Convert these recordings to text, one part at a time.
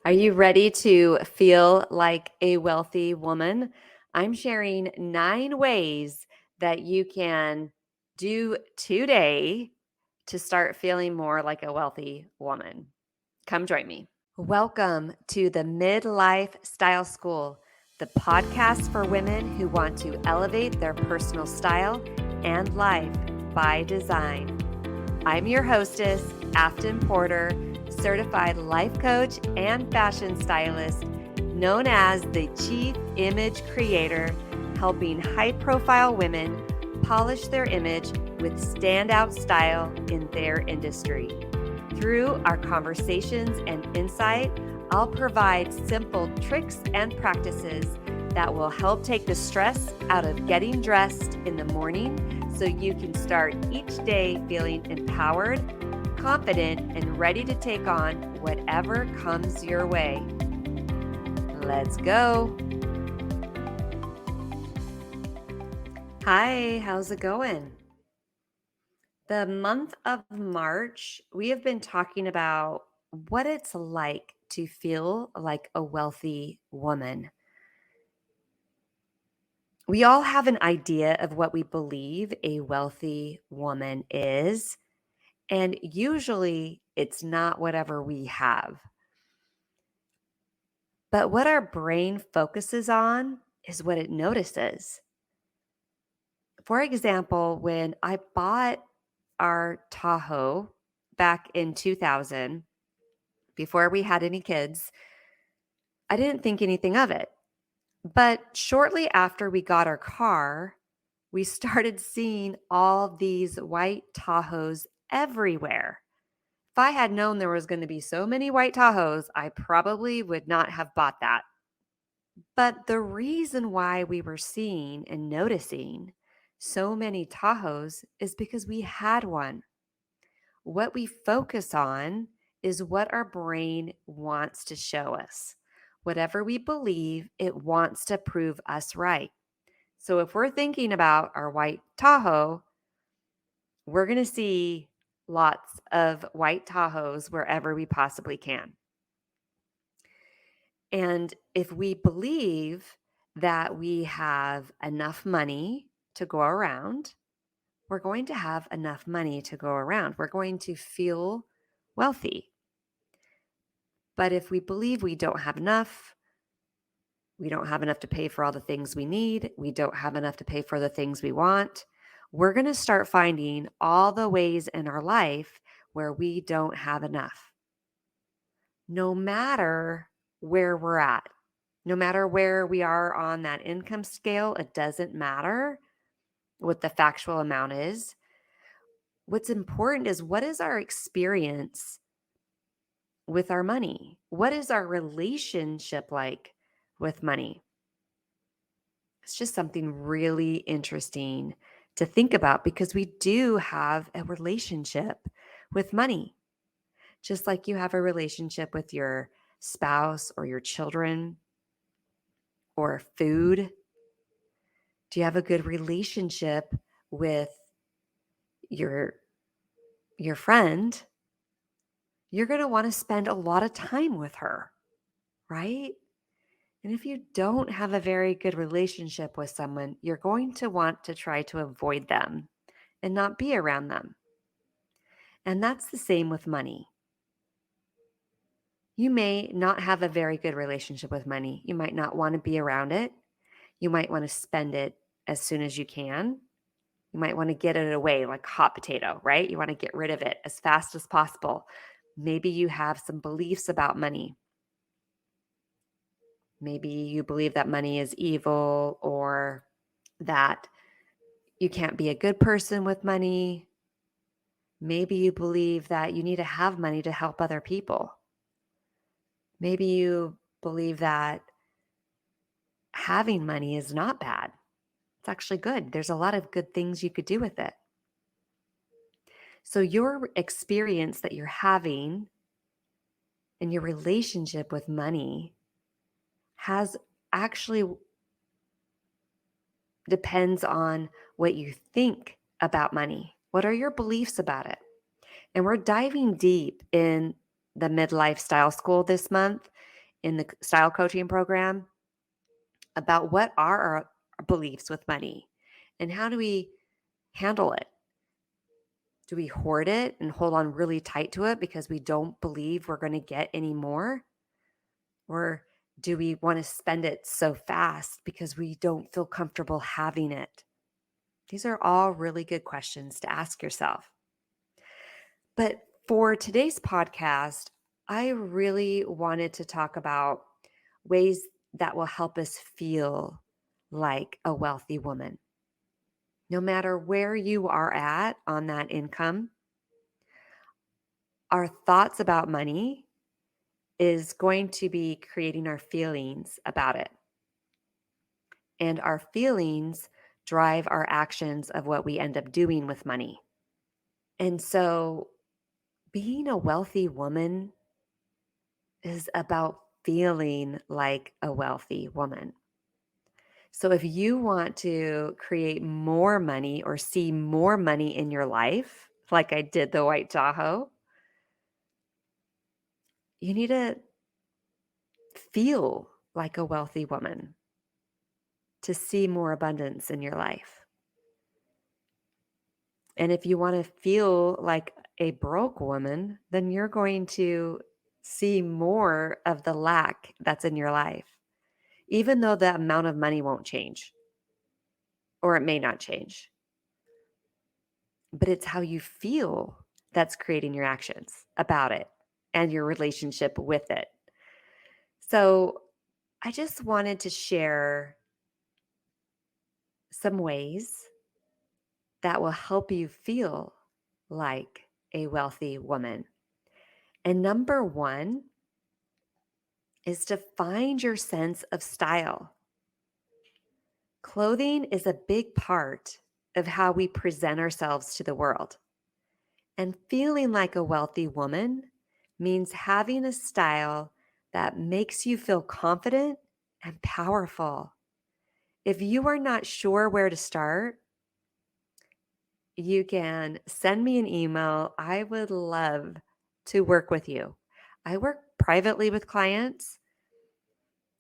Are you ready to feel like a wealthy woman? I'm sharing 9 ways that you can do today to start feeling more like a wealthy woman. Come join me. Welcome to the Midlife Style School, the podcast for women who want to elevate their personal style and life by design. I'm your hostess, Afton Porter, certified life coach and fashion stylist, known as the Chief Image Creator, helping high-profile women polish their image with standout style in their industry. Through our conversations and insight, I'll provide simple tricks and practices that will help take the stress out of getting dressed in the morning so you can start each day feeling empowered, confident, and ready to take on whatever comes your way. Let's go. Hi, how's it going? The month of March, we have been talking about what it's like to feel like a wealthy woman. We all have an idea of what we believe a wealthy woman is, and usually it's not whatever we have. But what our brain focuses on is what it notices. For example, when I bought our Tahoe back in 2000, before we had any kids, I didn't think anything of it. But shortly after we got our car, we started seeing all these white Tahoes everywhere. If I had known there was going to be so many white Tahoes, I probably would not have bought that. But the reason why we were seeing and noticing so many Tahoes is because we had one. What we focus on is what our brain wants to show us. Whatever we believe, it wants to prove us right. So if we're thinking about our white Tahoe, we're going to see lots of white Tahoes wherever we possibly can. And if we believe that we have enough money to go around, we're going to have enough money to go around. We're going to feel wealthy. But if we believe we don't have enough, we don't have enough to pay for all the things we need, we don't have enough to pay for the things we want, we're going to start finding all the ways in our life where we don't have enough. No matter where we're at, no matter where we are on that income scale, it doesn't matter what the factual amount is. What's important is what is our experience with our money? What is our relationship like with money? It's just something really interesting to think about because we do have a relationship with money, just like you have a relationship with your spouse or your children or food. Do you have a good relationship with your friend? You're going to want to spend a lot of time with her, right? And if you don't have a very good relationship with someone, you're going to want to try to avoid them and not be around them. And that's the same with money. You may not have a very good relationship with money. You might not want to be around it. You might want to spend it as soon as you can. You might want to get it away like hot potato, right? You want to get rid of it as fast as possible. Maybe you have some beliefs about money. Maybe you believe that money is evil or that you can't be a good person with money. Maybe you believe that you need to have money to help other people. Maybe you believe that having money is not bad. It's actually good. There's a lot of good things you could do with it. So your experience that you're having in your relationship with money has actually depends on what you think about money. What are your beliefs about it? And we're diving deep in the Midlife Style School this month in the style coaching program about what are our beliefs with money and how do we handle it. Do we hoard it and hold on really tight to it because we don't believe we're going to get any more? Or do we want to spend it so fast because we don't feel comfortable having it? These are all really good questions to ask yourself. But for today's podcast, I really wanted to talk about ways that will help us feel like a wealthy woman. No matter where you are at on that income, our thoughts about money is going to be creating our feelings about it. And our feelings drive our actions of what we end up doing with money. And so being a wealthy woman is about feeling like a wealthy woman. So if you want to create more money or see more money in your life, like I did the White Tahoe, you need to feel like a wealthy woman to see more abundance in your life. And if you want to feel like a broke woman, then you're going to see more of the lack that's in your life, even though the amount of money won't change or it may not change. But it's how you feel that's creating your actions about it and your relationship with it. So I just wanted to share some ways that will help you feel like a wealthy woman. And number one is to find your sense of style. Clothing is a big part of how we present ourselves to the world. And feeling like a wealthy woman means having a style that makes you feel confident and powerful. If you are not sure where to start, you can send me an email. I would love to work with you. I work privately with clients,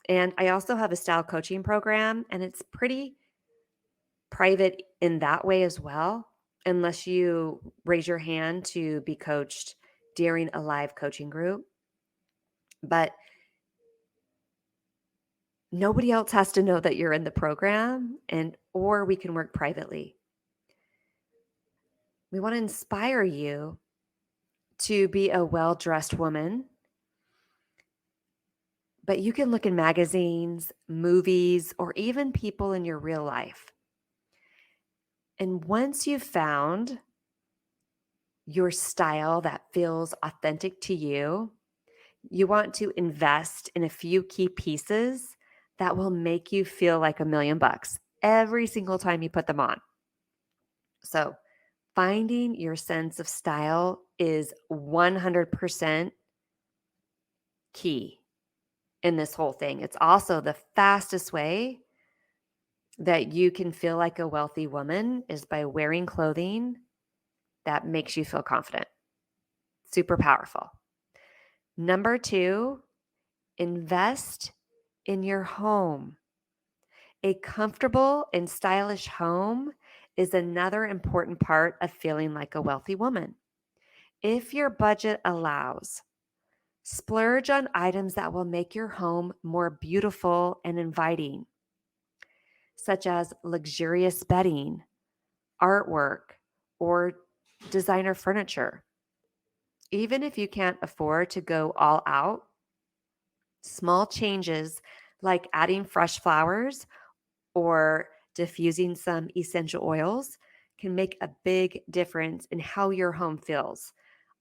and I also have a style coaching program, and it's pretty private in that way as well, unless you raise your hand to be coached during a live coaching group. But nobody else has to know that you're in the program, and or we can work privately. We want to inspire you to be a well-dressed woman, but you can look in magazines, movies, or even people in your real life. And once you've found your style that feels authentic to you, you want to invest in a few key pieces that will make you feel like $1,000,000 every single time you put them on. So, finding your sense of style is 100% key in this whole thing. It's also the fastest way that you can feel like a wealthy woman is by wearing clothing that makes you feel confident. Super powerful. Number two, invest in your home. A comfortable and stylish home is another important part of feeling like a wealthy woman. If your budget allows, splurge on items that will make your home more beautiful and inviting, such as luxurious bedding, artwork, or designer furniture. Even if you can't afford to go all out, small changes like adding fresh flowers or diffusing some essential oils can make a big difference in how your home feels.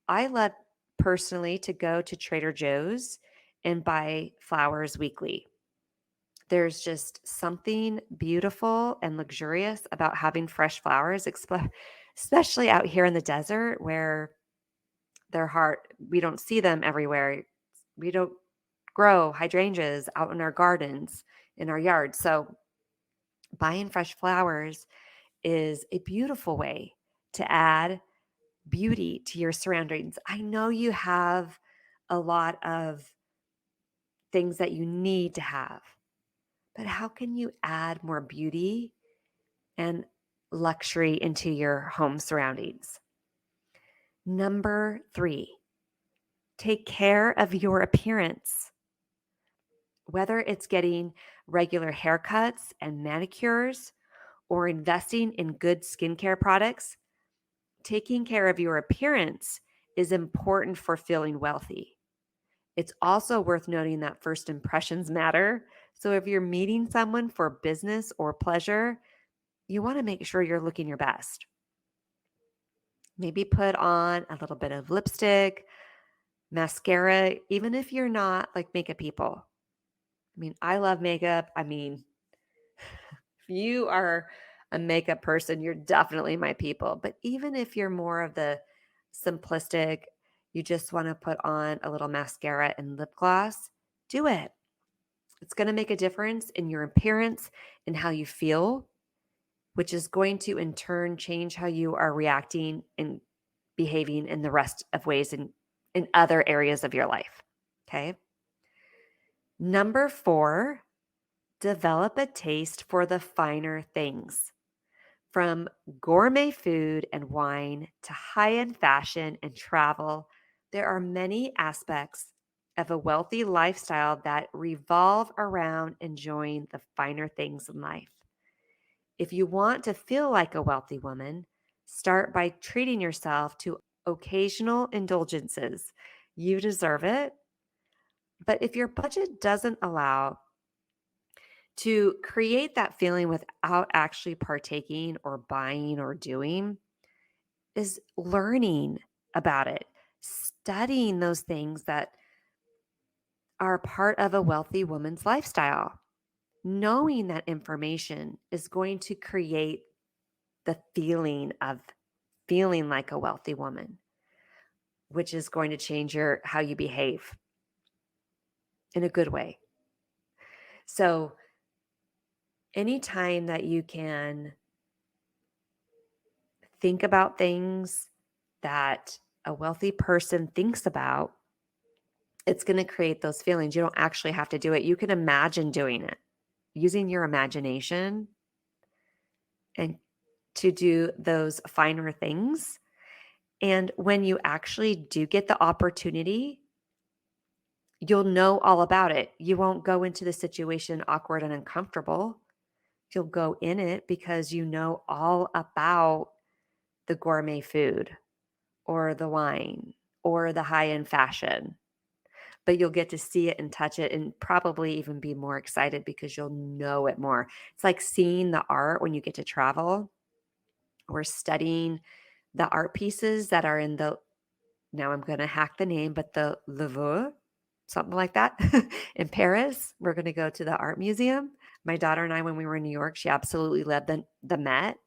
I love personally to go to Trader Joe's and buy flowers weekly. There's just something beautiful and luxurious about having fresh flowers, especially out here in the desert where they're hard. We don't see them everywhere. We don't grow hydrangeas out in our gardens, in our yards. So buying fresh flowers is a beautiful way to add beauty to your surroundings. I know you have a lot of things that you need to have, but how can you add more beauty and luxury into your home surroundings? Number 3, take care of your appearance. Whether it's getting regular haircuts and manicures or investing in good skincare products, taking care of your appearance is important for feeling wealthy. It's also worth noting that first impressions matter. So if you're meeting someone for business or pleasure, you want to make sure you're looking your best. Maybe put on a little bit of lipstick, mascara, even if you're not like makeup people. I mean, I love makeup. I mean, if you are a makeup person, you're definitely my people. But even if you're more of the simplistic, you just want to put on a little mascara and lip gloss, do it. It's going to make a difference in your appearance and how you feel, which is going to in turn change how you are reacting and behaving in the rest of ways in other areas of your life. Okay. Number 4, develop a taste for the finer things. From gourmet food and wine to high end fashion and travel, there are many aspects of a wealthy lifestyle that revolve around enjoying the finer things in life. If you want to feel like a wealthy woman, start by treating yourself to occasional indulgences. You deserve it. But if your budget doesn't allow, to create that feeling without actually partaking or buying or doing is learning about it, studying those things that are part of a wealthy woman's lifestyle. Knowing that information is going to create the feeling of feeling like a wealthy woman, which is going to change your how you behave in a good way. So, anytime that you can think about things that a wealthy person thinks about, it's going to create those feelings. You don't actually have to do it. You can imagine doing it using your imagination and to do those finer things. And when you actually do get the opportunity, you'll know all about it. You won't go into the situation awkward and uncomfortable. You'll go in it because you know all about the gourmet food or the wine or the high end fashion. But you'll get to see it and touch it and probably even be more excited because you'll know it more. It's like seeing the art when you get to travel or studying the art pieces that are in the, now I'm going to hack the name, but the Louvre, something like that in Paris. We're going to go to the art museum. My daughter and I, when we were in New York, she absolutely loved the Met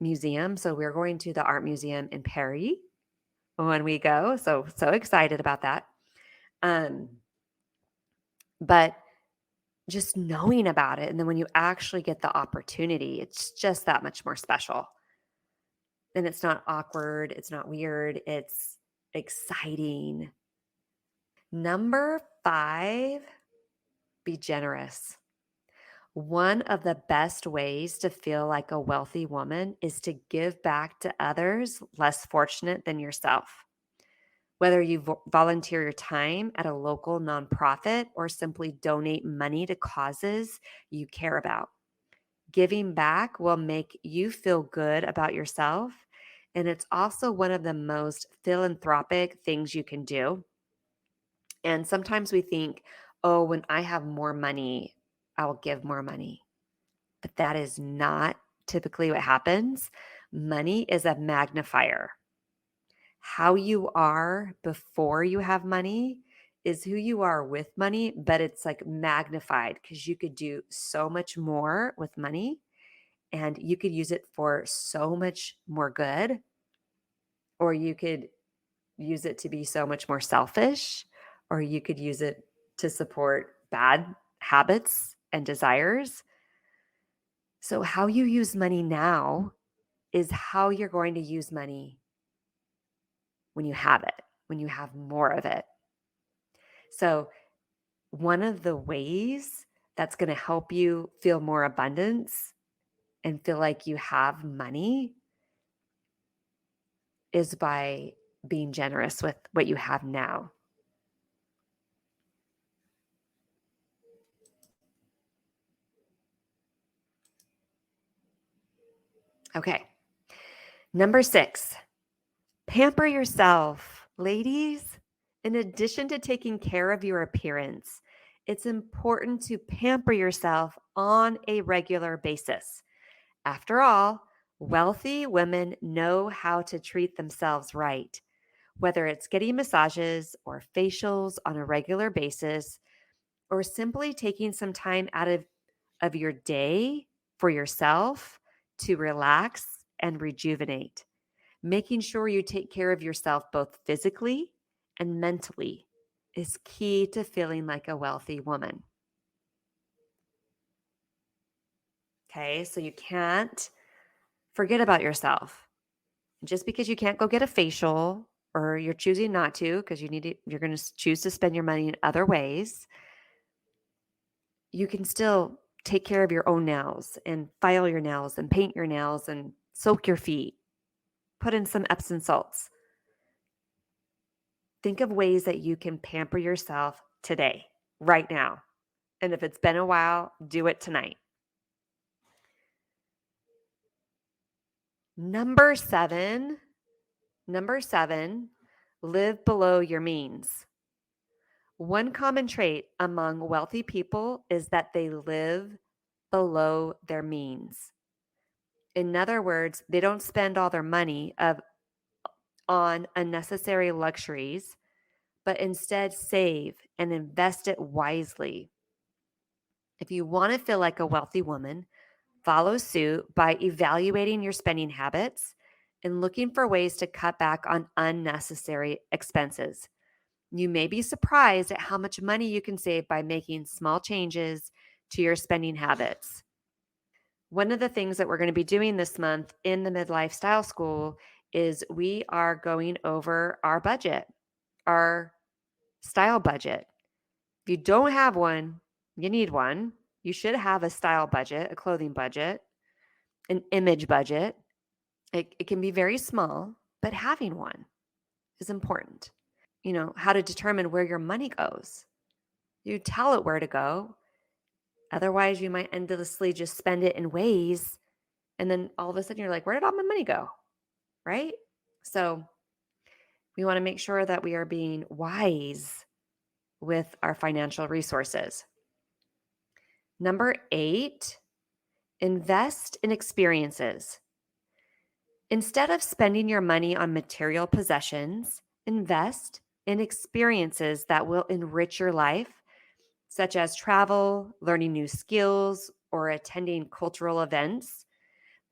Museum. So we're going to the art museum in Paris when we go. So excited about that. But just knowing about it. And then when you actually get the opportunity, it's just that much more special. And it's not awkward. It's not weird. It's exciting. Number 5, be generous. One of the best ways to feel like a wealthy woman is to give back to others less fortunate than yourself. Whether you volunteer your time at a local nonprofit or simply donate money to causes you care about, giving back will make you feel good about yourself. And it's also one of the most philanthropic things you can do. And sometimes we think, oh, when I have more money, I will give more money. But that is not typically what happens. Money is a magnifier. How you are before you have money is who you are with money, but it's like magnified because you could do so much more with money and you could use it for so much more good, or you could use it to be so much more selfish, or you could use it to support bad habits and desires. So, how you use money now is how you're going to use money when you have it, when you have more of it. So, one of the ways that's going to help you feel more abundance and feel like you have money is by being generous with what you have now. Okay. Number 6, pamper yourself. Ladies, in addition to taking care of your appearance, it's important to pamper yourself on a regular basis. After all, wealthy women know how to treat themselves right. Whether it's getting massages or facials on a regular basis, or simply taking some time out of your day for yourself to relax and rejuvenate. Making sure you take care of yourself both physically and mentally is key to feeling like a wealthy woman. Okay, so you can't forget about yourself. Just because you can't go get a facial or you're choosing not to because you're going to choose to spend your money in other ways, you can still take care of your own nails and file your nails and paint your nails and soak your feet. Put in some Epsom salts. Think of ways that you can pamper yourself today, right now. And if it's been a while, do it tonight. Number seven, live below your means. One common trait among wealthy people is that they live below their means. In other words, they don't spend all their money on unnecessary luxuries, but instead save and invest it wisely. If you want to feel like a wealthy woman, follow suit by evaluating your spending habits and looking for ways to cut back on unnecessary expenses. You may be surprised at how much money you can save by making small changes to your spending habits. One of the things that we're going to be doing this month in the Midlife Style School is we are going over our budget, our style budget. If you don't have one, you need one. You should have a style budget, a clothing budget, an image budget. It can be very small, but having one is important. You know, how to determine where your money goes. You tell it where to go. Otherwise, you might endlessly just spend it in ways. And then all of a sudden you're like, where did all my money go? Right? So we want to make sure that we are being wise with our financial resources. Number 8, invest in experiences. Instead of spending your money on material possessions, invest in experiences that will enrich your life, such as travel, learning new skills, or attending cultural events.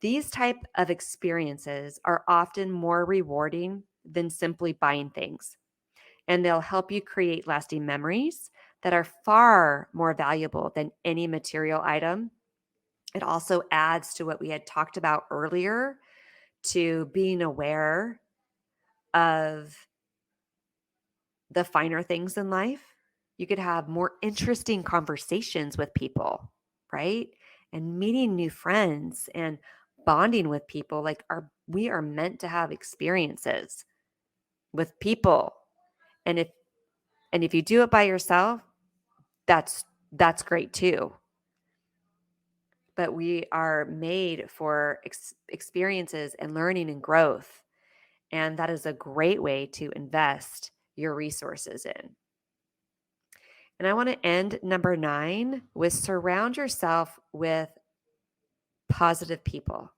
These type of experiences are often more rewarding than simply buying things, and they'll help you create lasting memories that are far more valuable than any material item. It also adds to what we had talked about earlier, to being aware of the finer things in life. You could have more interesting conversations with people, right? And meeting new friends and bonding with people. We are meant to have experiences with people. And if you do it by yourself, that's great too. But we are made for experiences and learning and growth. And that is a great way to invest your resources in. And I want to end number 9 with surround yourself with positive people.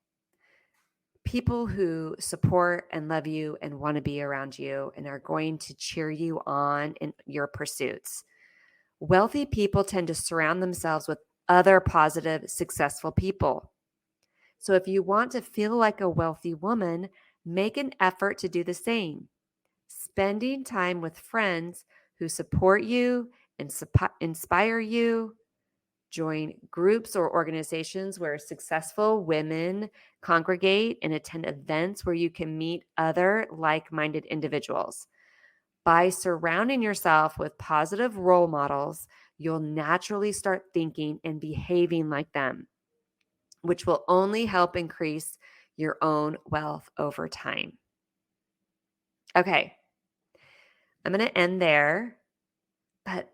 People who support and love you and want to be around you and are going to cheer you on in your pursuits. Wealthy people tend to surround themselves with other positive, successful people. So if you want to feel like a wealthy woman, make an effort to do the same. Spending time with friends who support you and inspire you. Join groups or organizations where successful women congregate and attend events where you can meet other like-minded individuals. By surrounding yourself with positive role models, you'll naturally start thinking and behaving like them, which will only help increase your own wealth over time. Okay, I'm going to end there, but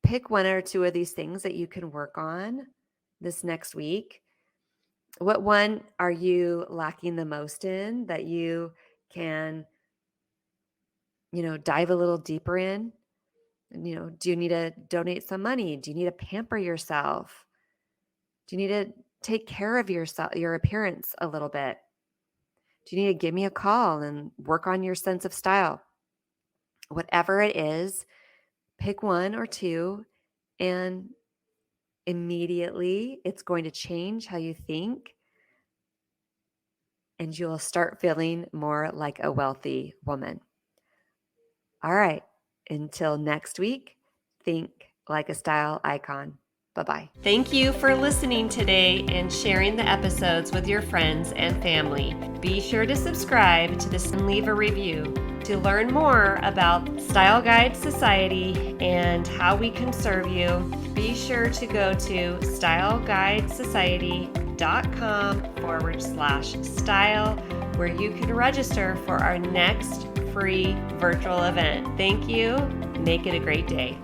pick one or two of these things that you can work on this next week. What one are you lacking the most in that you can, dive a little deeper in? Do you need to donate some money? Do you need to pamper yourself? Do you need to take care of yourself, your appearance a little bit? Do you need to give me a call and work on your sense of style? Whatever it is, pick one or two, and immediately it's going to change how you think, and you'll start feeling more like a wealthy woman. All right, until next week, think like a style icon. Bye-bye. Thank you for listening today and sharing the episodes with your friends and family. Be sure to subscribe to this and leave a review. To learn more about Style Guide Society and how we can serve you, be sure to go to styleguidesociety.com/style, where you can register for our next free virtual event. Thank you. Make it a great day.